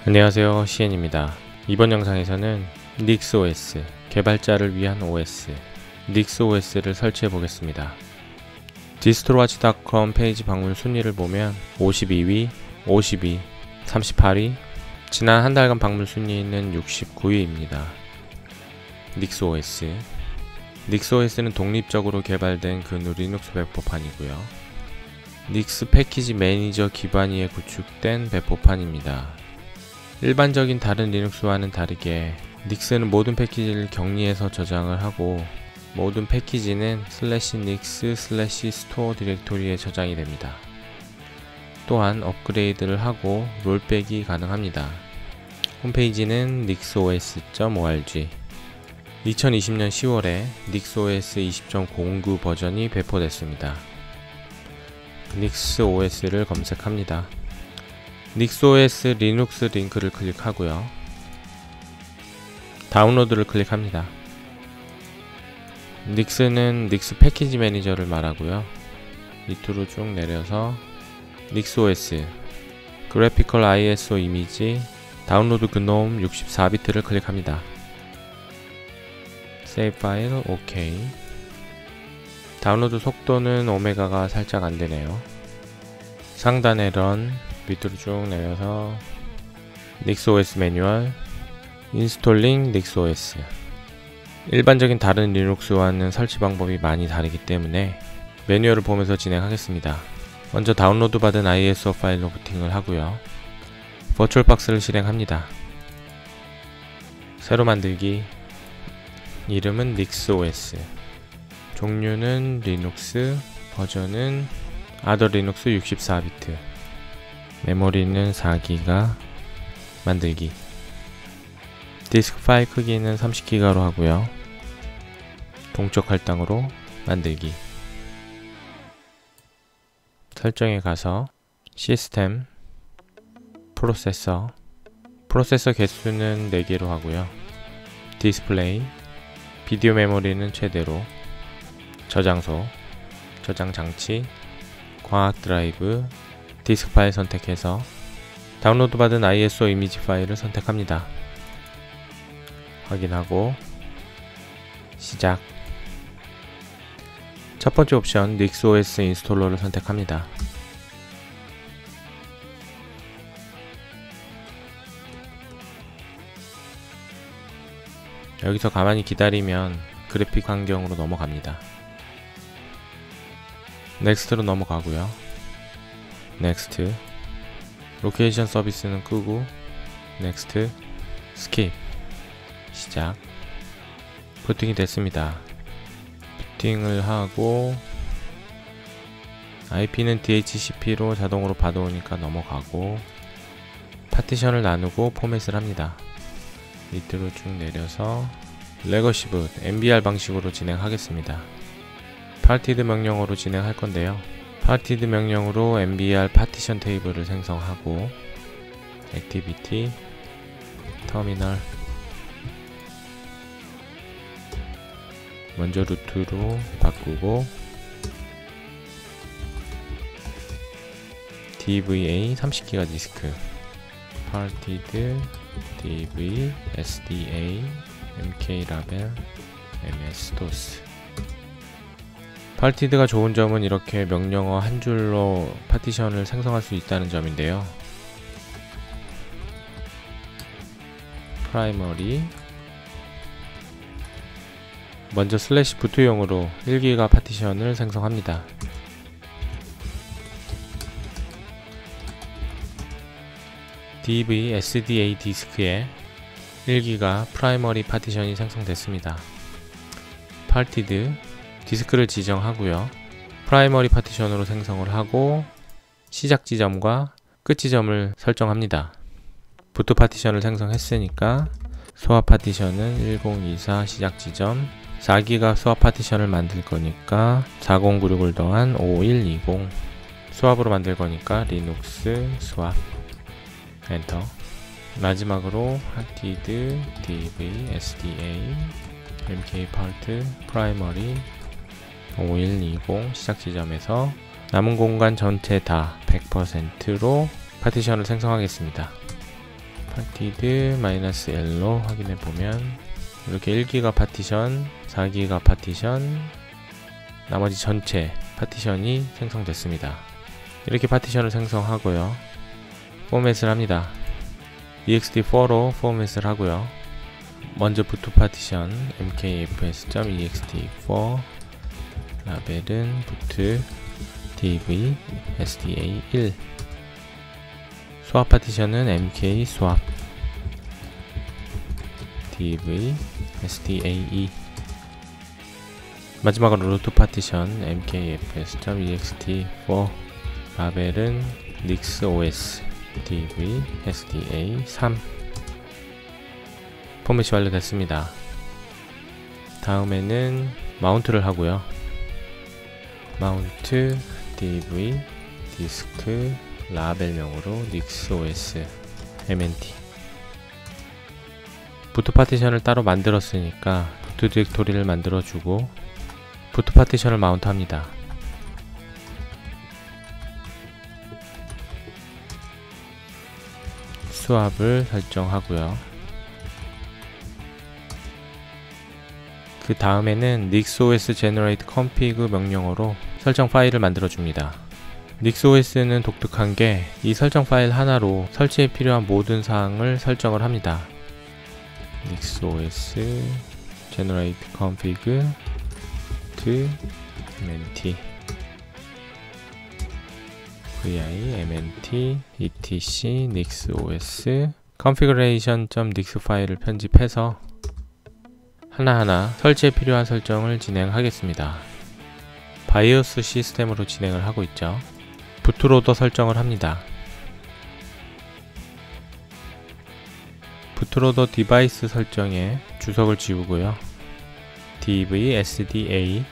안녕하세요, 시엔입니다. 이번 영상에서는 닉스OS, 개발자를 위한 OS, 닉스OS를 설치해 보겠습니다. 디스트로와치.com 페이지 방문 순위를 보면 52위, 52, 38위, 지난 한 달간 방문 순위는 69위입니다. 닉스OS. 닉스OS는 독립적으로 개발된 GNU 리눅스 배포판이고요. 닉스 패키지 매니저 기반 위에 구축된 배포판입니다. 일반적인 다른 리눅스와는 다르게 닉스는 모든 패키지를 격리해서 저장을 하고 모든 패키지는 /nix/store 디렉토리에 저장이 됩니다. 또한 업그레이드를 하고 롤백이 가능합니다. 홈페이지는 nixos.org. 2020년 10월에 닉스OS 20.09 버전이 배포됐습니다. 닉스OS를 검색합니다. 닉스OS 리눅스 링크를 클릭하고요. 다운로드를 클릭합니다. 닉스는 닉스 패키지 매니저를 말하고요. 밑으로 쭉 내려서 닉스OS 그래피컬 ISO 이미지 다운로드 GNOME 64비트를 클릭합니다. 세이브 파일 OK. 다운로드 속도는 오메가가 살짝 안되네요. 상단에 런 밑으로 쭉 내려서 닉스OS 매뉴얼 인스톨링 닉스OS. 일반적인 다른 리눅스와는 설치 방법이 많이 다르기 때문에 매뉴얼을 보면서 진행하겠습니다. 먼저 다운로드 받은 ISO 파일로 부팅을 하고요. 버추얼박스를 실행합니다. 새로 만들기. 이름은 닉스OS. 종류는 리눅스. 버전은 아더 리눅스 64비트. 메모리는 4기가. 만들기. 디스크 파일 크기는 30기가로 하고요. 동적 할당으로 만들기. 설정에 가서 시스템, 프로세서 개수는 4개로 하고요. 디스플레이, 비디오 메모리는 최대로, 저장소, 저장 장치, 광학 드라이브, 디스크 파일 선택해서 다운로드 받은 ISO 이미지 파일을 선택합니다. 확인하고 시작. 첫 번째 옵션 닉스OS 인스톨러를 선택합니다. 여기서 가만히 기다리면 그래픽 환경으로 넘어갑니다. 넥스트로 넘어가고요. 넥스트. 로케이션 서비스는 끄고 넥스트. 스킵. 시작. 부팅이 됐습니다. 부팅을 하고 IP는 DHCP로 자동으로 받아오니까 넘어가고 파티션을 나누고 포맷을 합니다. 밑으로 쭉 내려서 레거시 붓 MBR 방식으로 진행하겠습니다. 파티드 명령어로 진행할 건데요. 파티드 명령으로 MBR 파티션 테이블을 생성하고 액티비티 터미널 먼저 루트로 바꾸고 DVA 30기가 디스크 partied DV SDA MK 라벨 MS DOS. partied가 좋은 점은 이렇게 명령어 한 줄로 파티션을 생성할 수 있다는 점인데요. 프라이머리 먼저 /부트용으로 1기가 파티션을 생성합니다. DV SDA 디스크에 1기가 프라이머리 파티션이 생성됐습니다. partied 디스크를 지정하고요. 프라이머리 파티션으로 생성을 하고 시작 지점과 끝 지점을 설정합니다. 부트 파티션을 생성했으니까 소화 파티션은 1024 시작 지점, 4기가 수압 파티션을 만들 거니까 4096을 더한 5120, 수압으로 만들 거니까 리눅스 수압. 엔터. 마지막으로 partied dv sda mk part primary 5120 시작 지점에서 남은 공간 전체 다 100%로 파티션을 생성하겠습니다. 파티드 -L로 확인해 보면 이렇게 1기가 파티션, 4기가 파티션, 나머지 전체 파티션이 생성됐습니다. 이렇게 파티션을 생성하고요. 포맷을 합니다. ext4로 포맷을 하고요. 먼저 부트 파티션 mkfs.ext4 라벨은 부트 dv sda1 swap 파티션은 mk swap dv sda2 마지막으로 루트 파티션 mkfs.ext4 라벨은 nixos dv sda3 포맷이 완료됐습니다. 다음에는 마운트를 하고요. 마운트 dv 디스크 라벨명으로 nixos mnt 부트 파티션을 따로 만들었으니까 부트 디렉토리를 만들어주고 부트 파티션을 마운트합니다. 수압을 설정하고요. 그 다음에는 nixos generate config 명령어로 설정 파일을 만들어 줍니다. nixos는 독특한 게 이 설정 파일 하나로 설치에 필요한 모든 사항을 설정을 합니다. nixos generate config to mnt vi mnt etc nixos configuration.nix 파일을 편집해서 하나하나 설치에 필요한 설정을 진행하겠습니다. 바이오스 시스템으로 진행을 하고 있죠. 부트로더 설정을 합니다. 부트로더 디바이스 설정에 주석을 지우고요. dv sda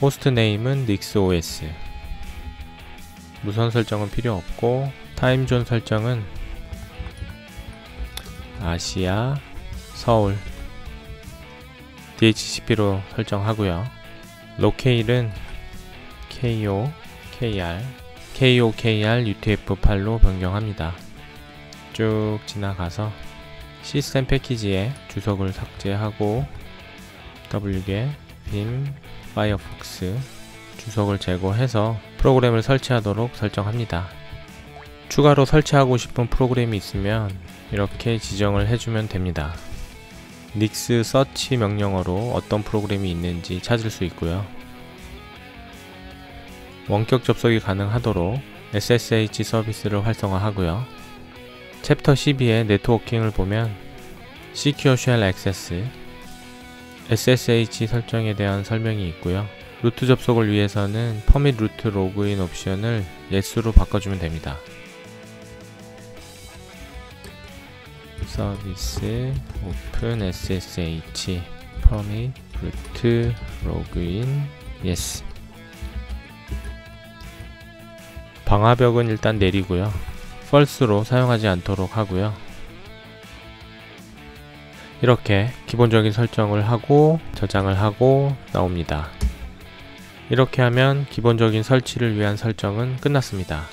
호스트 네임은 nixos 무선 설정은 필요 없고 타임존 설정은 아시아, 서울, DHCP로 설정하고요. 로케일은 KO, KR, UTF-8로 변경합니다. 쭉 지나가서 시스템 패키지에 주석을 삭제하고 wget vim firefox 주석을 제거해서 프로그램을 설치하도록 설정합니다. 추가로 설치하고 싶은 프로그램이 있으면 이렇게 지정을 해주면 됩니다. nix search 명령어로 어떤 프로그램이 있는지 찾을 수 있고요. 원격 접속이 가능하도록 SSH 서비스를 활성화하고요. 챕터 12의 네트워킹을 보면 Secure Shell Access, SSH 설정에 대한 설명이 있고요. 루트 접속을 위해서는 Permit Root Login 옵션을 Yes로 바꿔주면 됩니다. 서비스 오픈 SSH Permit Root Login Yes. 방화벽은 일단 내리고요. false로 사용하지 않도록 하고요. 이렇게 기본적인 설정을 하고 저장을 하고 나옵니다. 이렇게 하면 기본적인 설치를 위한 설정은 끝났습니다.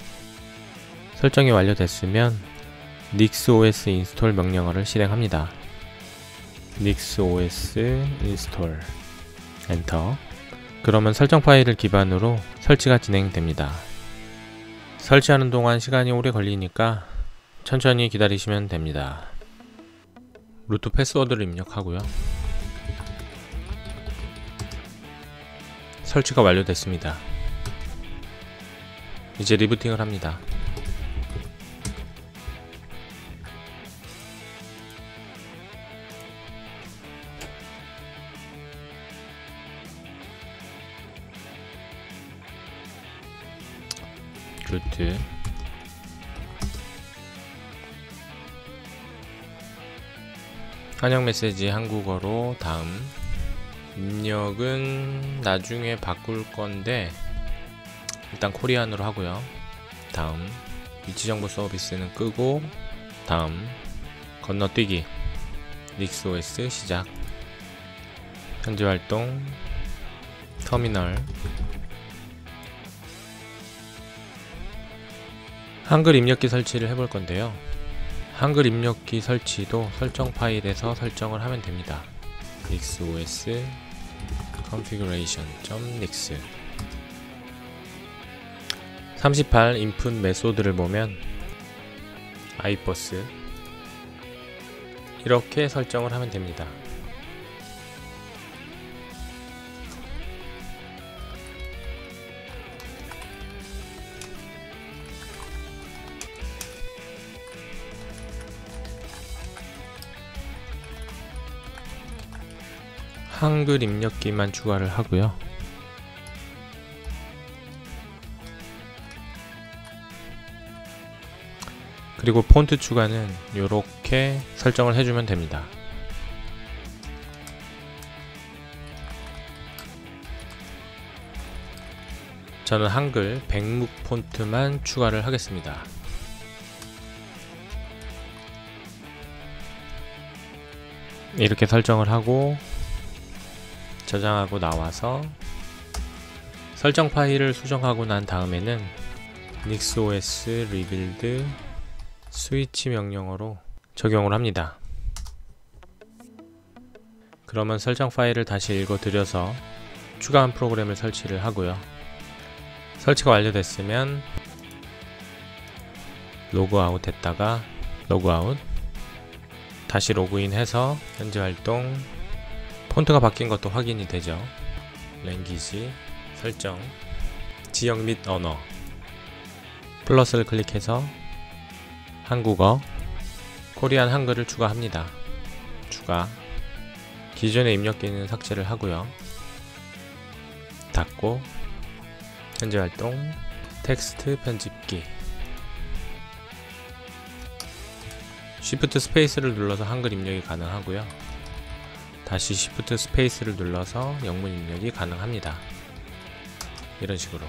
설정이 완료됐으면 nixos install 명령어를 실행합니다. nixos install 엔터. 그러면 설정 파일을 기반으로 설치가 진행됩니다. 설치하는 동안 시간이 오래 걸리니까 천천히 기다리시면 됩니다. 루트 패스워드를 입력하고요. 설치가 완료됐습니다. 이제 리부팅을 합니다. 루트 환영 메시지 한국어로 다음 입력은 나중에 바꿀 건데 일단 코리안으로 하고요. 다음 위치정보 서비스는 끄고 다음 건너뛰기 nixos 시작 현재 활동 터미널 한글 입력기 설치를 해볼 건데요. 한글 입력기 설치도 설정 파일에서 설정을 하면 됩니다. nixos configuration.nix 38 input 메소드를 보면 iBus 이렇게 설정을 하면 됩니다. 한글 입력기만 추가를 하고요. 그리고 폰트 추가는 이렇게 설정을 해주면 됩니다. 저는 한글 백묵 폰트만 추가를 하겠습니다. 이렇게 설정을 하고 저장하고 나와서 설정 파일을 수정하고 난 다음에는 nixos rebuild 스위치 명령어로 적용을 합니다. 그러면 설정 파일을 다시 읽어드려서 추가한 프로그램을 설치를 하고요. 설치가 완료됐으면 로그아웃 했다가 로그아웃, 다시 로그인해서 현재 활동, 폰트가 바뀐 것도 확인이 되죠. 랭귀지 설정, 지역 및 언어, 플러스를 클릭해서 한국어, 코리안 한글을 추가합니다. 추가, 기존의 입력기는 삭제를 하고요. 닫고, 현재 활동, 텍스트 편집기, Shift 스페이스를 눌러서 한글 입력이 가능하고요. 다시 Shift 스페이스를 눌러서 영문 입력이 가능합니다. 이런 식으로.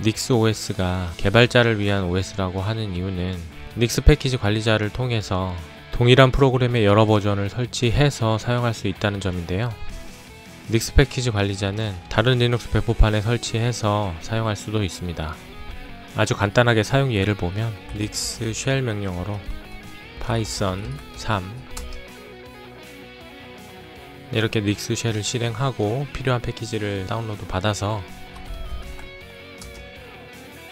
nixos가 개발자를 위한 OS라고 하는 이유는 닉스 패키지 관리자를 통해서 동일한 프로그램의 여러 버전을 설치해서 사용할 수 있다는 점인데요. 닉스 패키지 관리자는 다른 리눅스 배포판에 설치해서 사용할 수도 있습니다. 아주 간단하게 사용 예를 보면 nix shell 명령어로 python 3 이렇게 nix shell을 실행하고 필요한 패키지를 다운로드 받아서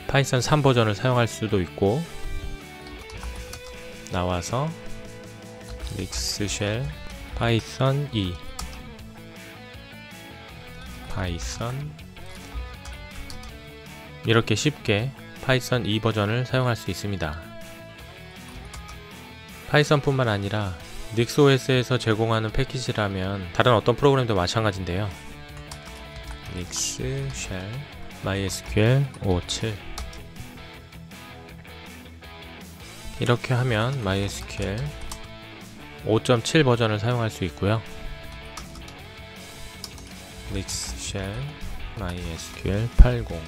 파이썬 3 버전을 사용할 수도 있고, 나와서 nix shell python 2 python 이렇게 쉽게 파이썬 2 버전을 사용할 수 있습니다. 파이썬 뿐만 아니라 nixos에서 제공하는 패키지라면 다른 어떤 프로그램도 마찬가지인데요. nix shell mysql 5.7 이렇게 하면 MySQL 5.7 버전을 사용할 수 있고요. nix shell MySQL 80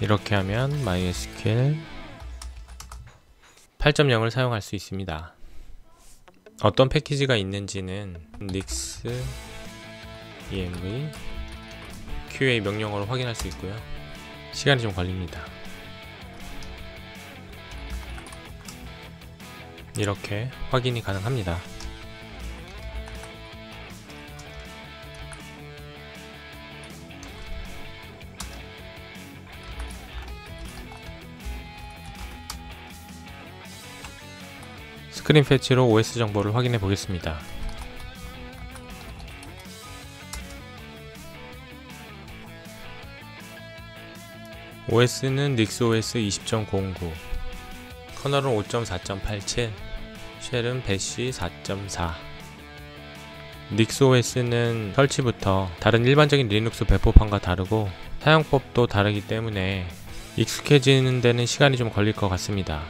이렇게 하면 MySQL 8.0을 사용할 수 있습니다. 어떤 패키지가 있는지는 nix env qa 명령어로 확인할 수 있고요. 시간이 좀 걸립니다. 이렇게 확인이 가능합니다. 스크린 패치로 OS 정보를 확인해 보겠습니다. OS는 nixos 20.09, 커널은 5.4.87, 쉘은 배시 4.4. nixos는 설치부터 다른 일반적인 리눅스 배포판과 다르고 사용법도 다르기 때문에 익숙해지는 데는 시간이 좀 걸릴 것 같습니다.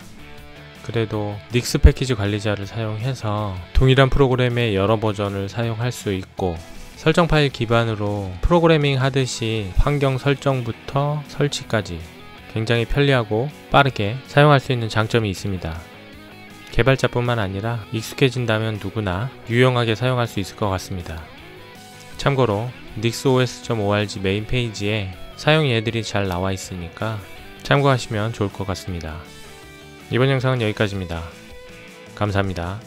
그래도 닉스 패키지 관리자를 사용해서 동일한 프로그램의 여러 버전을 사용할 수 있고, 설정 파일 기반으로 프로그래밍 하듯이 환경 설정부터 설치까지 굉장히 편리하고 빠르게 사용할 수 있는 장점이 있습니다. 개발자뿐만 아니라 익숙해진다면 누구나 유용하게 사용할 수 있을 것 같습니다. 참고로 nixos.org 메인 페이지에 사용 예들이 잘 나와 있으니까 참고하시면 좋을 것 같습니다. 이번 영상은 여기까지입니다. 감사합니다.